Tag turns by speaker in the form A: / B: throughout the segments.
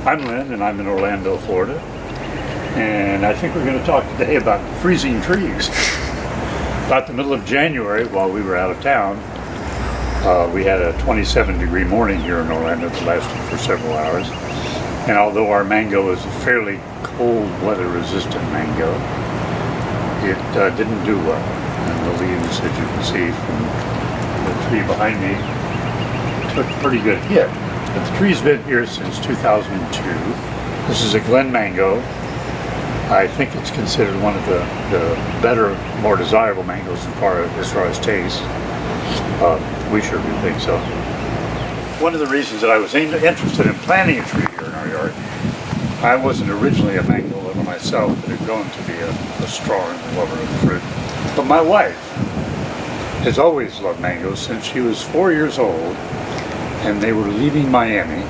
A: I'm Lynn, and I'm in Orlando, Florida. And I think we're going to talk today about freezing trees. About the middle of January, while we were out of town, we had a 27-degree morning here in Orlando that lasted for several hours. And although our mango is a fairly cold weather-resistant mango, it didn't do well. And the leaves, as you can see from the tree behind me, took a pretty good hit. But the tree's been here since 2002. This is a Glen mango. I think it's considered one of the better, more desirable mangoes as far as taste. We sure do think so. One of the reasons that I was interested in planting a tree here in our yard, I wasn't originally a mango lover myself, but had grown to be a strong lover of the fruit. But my wife has always loved mangoes since she was 4 years old. And they were leaving Miami,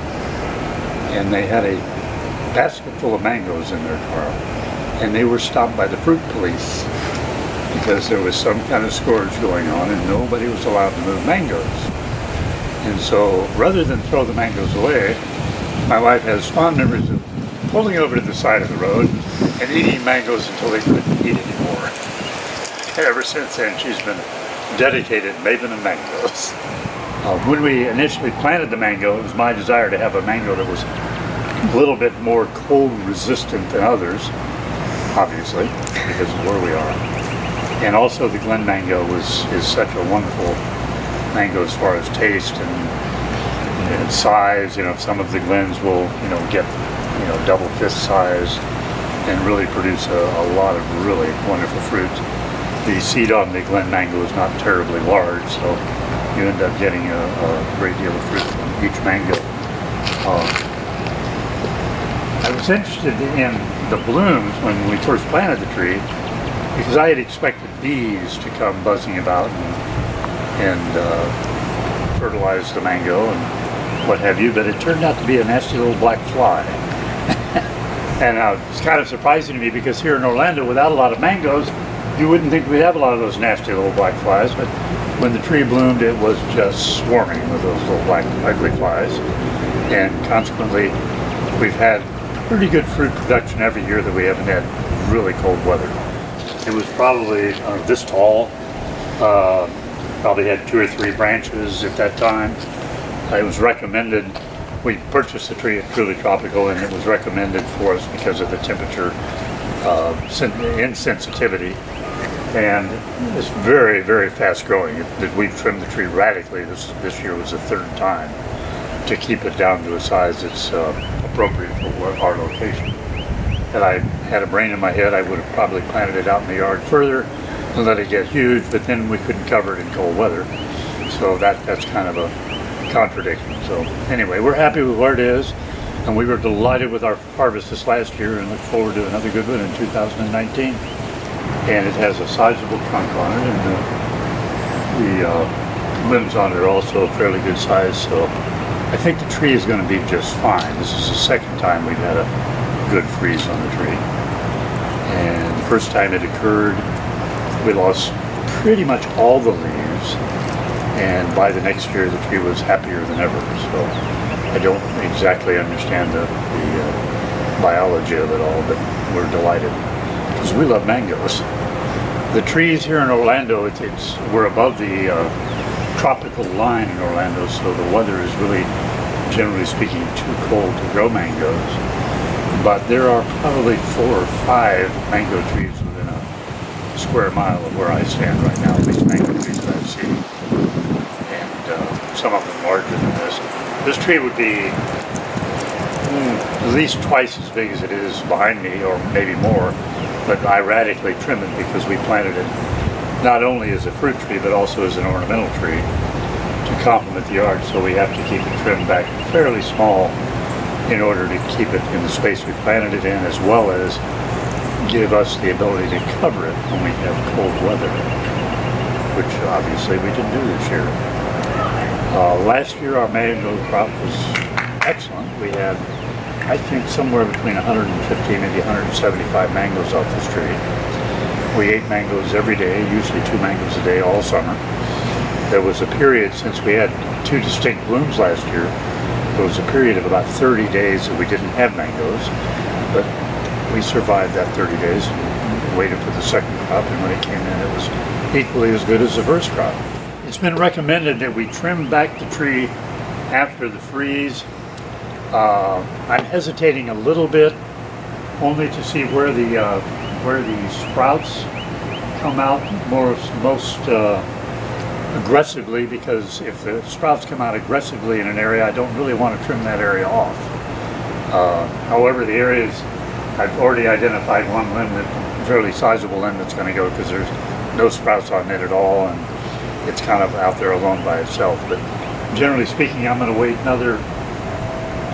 A: and they had a basket full of mangoes in their car, and they were stopped by the fruit police because there was some kind of scourge going on and nobody was allowed to move mangoes. And so rather than throw the mangoes away, my wife has fond memories of pulling over to the side of the road and eating mangoes until they couldn't eat anymore. Ever since then, she's been dedicated maven of mangoes. When we initially planted the mango, it was my desire to have a mango that was a little bit more cold resistant than others, obviously, because of where we are. And also the Glen mango is such a wonderful mango as far as taste and size. You know, some of the Glens will, get, double fist size and really produce a lot of really wonderful fruit. The seed on the Glen mango is not terribly large, so you end up getting a great deal of fruit from each mango. I was interested in the blooms when we first planted the tree because I had expected bees to come buzzing about and fertilize the mango and what have you, but it turned out to be a nasty little black fly. And it's kind of surprising to me because here in Orlando, without a lot of mangoes, you wouldn't think we'd have a lot of those nasty little black flies, but when the tree bloomed, it was just swarming with those little black ugly flies. And consequently, we've had pretty good fruit production every year that we haven't had really cold weather. It was probably this tall, probably had 2 or 3 branches at that time. It was recommended, we purchased the tree at Truly Tropical, and it was recommended for us because of the temperature insensitivity. And it's very, very fast growing. We've trimmed the tree radically. This year was the 3rd time to keep it down to a size that's appropriate for our location. Had I had a brain in my head, I would have probably planted it out in the yard further and let it get huge, but then we couldn't cover it in cold weather. So that's kind of a contradiction. So anyway, we're happy with where it is, and we were delighted with our harvest this last year and look forward to another good one in 2019. And it has a sizable trunk on it, and the limbs on it are also fairly good size, so I think the tree is going to be just fine. This is the 2nd time we've had a good freeze on the tree. And the first time it occurred, we lost pretty much all the leaves, and by the next year the tree was happier than ever. So I don't exactly understand the biology of it all, but we're delighted because we love mangoes. The trees here in Orlando, we're above the tropical line in Orlando, so the weather is really, generally speaking, too cold to grow mangoes. But there are probably 4 or 5 mango trees within a square mile of where I stand right now, at least mango trees that I've seen. And some of them larger than this. This tree would be at least twice as big as it is behind me, or maybe more. But I radically trim it because we planted it not only as a fruit tree, but also as an ornamental tree to complement the yard. So we have to keep it trimmed back fairly small in order to keep it in the space we planted it in, as well as give us the ability to cover it when we have cold weather, which obviously we didn't do this year. Last year our mango crop was excellent. We had, I think, somewhere between 150, maybe 175 mangoes off this tree. We ate mangoes every day, usually 2 mangoes a day all summer. There was a period since we had 2 distinct blooms last year There was a period of about 30 days that we didn't have mangoes, but we survived that 30 days and waited for the second crop, and when it came in, it was equally as good as the first crop. It's been recommended that we trim back the tree after the freeze. I'm hesitating a little bit, only to see where the sprouts come out most aggressively, because if the sprouts come out aggressively in an area, I don't really want to trim that area off. However, the areas, I've already identified one limb, that fairly sizable limb that's going to go, because there's no sprouts on it at all, and it's kind of out there alone by itself. But generally speaking, I'm going to wait another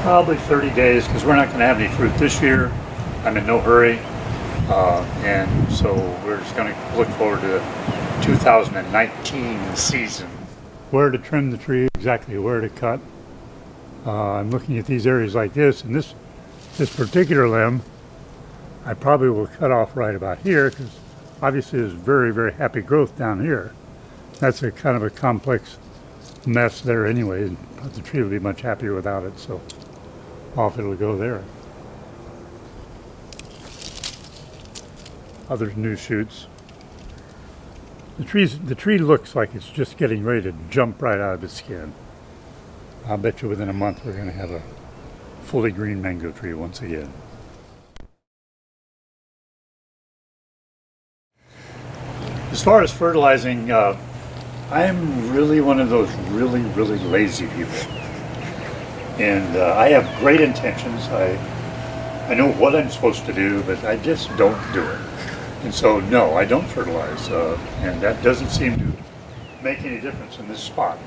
A: probably 30 days, because we're not going to have any fruit this year. I'm in no hurry, and so we're just going to look forward to the 2019 season. Where to trim the tree, exactly where to cut. I'm looking at these areas like this, and this particular limb I probably will cut off right about here, because obviously there's very, very happy growth down here. That's a kind of a complex mess there anyway, but the tree will be much happier without it, so off it'll go there. Other new shoots. The tree looks like it's just getting ready to jump right out of its skin. I'll bet you within a month we're going to have a fully green mango tree once again. As far as fertilizing, I'm really one of those really, really lazy people. And I have great intentions. I know what I'm supposed to do, but I just don't do it. And so, no, I don't fertilize, and that doesn't seem to make any difference in this spot.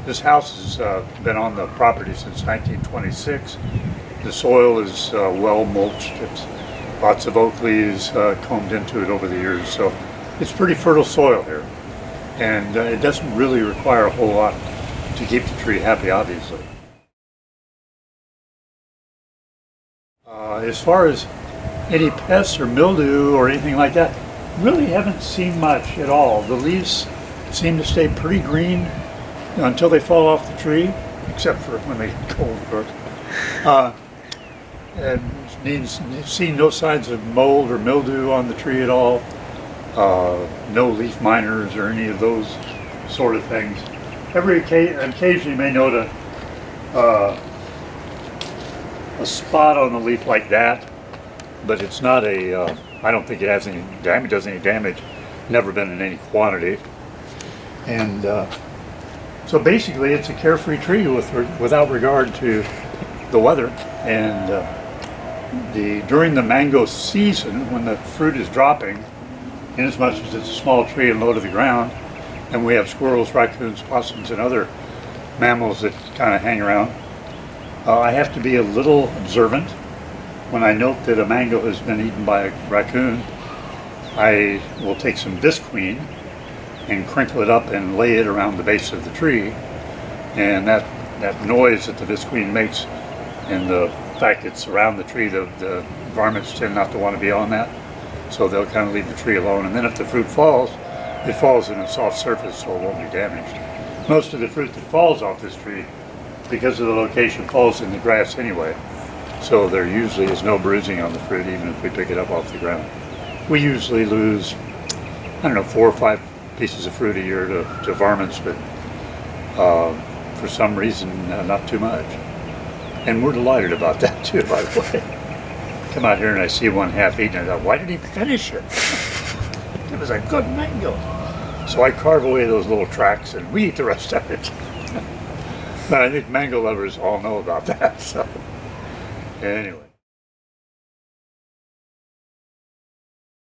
A: This house has been on the property since 1926. The soil is well mulched. It's lots of oak leaves combed into it over the years, so it's pretty fertile soil here. And it doesn't really require a whole lot to keep the tree happy, obviously. As far as any pests or mildew or anything like that, really haven't seen much at all. The leaves seem to stay pretty green until they fall off the tree, except for when they get cold, of course. And seen no signs of mold or mildew on the tree at all. No leaf miners or any of those sort of things. Occasionally you may note a spot on the leaf like that, but it's not I don't think it has any damage, does any damage, never been in any quantity. And so basically it's a carefree tree without regard to the weather. And during the mango season, when the fruit is dropping, inasmuch as it's a small tree and low to the ground, and we have squirrels, raccoons, possums, and other mammals that kind of hang around, I have to be a little observant. When I note that a mango has been eaten by a raccoon, I will take some visqueen and crinkle it up and lay it around the base of the tree. And that noise that the visqueen makes, and the fact it's around the tree, the varmints tend not to want to be on that, so they'll kind of leave the tree alone. And then if the fruit falls, it falls in a soft surface, so it won't be damaged. Most of the fruit that falls off this tree, because of the location, falls in the grass anyway. So there usually is no bruising on the fruit, even if we pick it up off the ground. We usually lose, 4 or 5 pieces of fruit a year to varmints, but for some reason, not too much. And we're delighted about that too, by the way. Come out here and I see one half eaten, and I thought, why did he finish it? It was a good mango. So I carve away those little tracks and we eat the rest of it. But I think mango lovers all know about that, so anyway.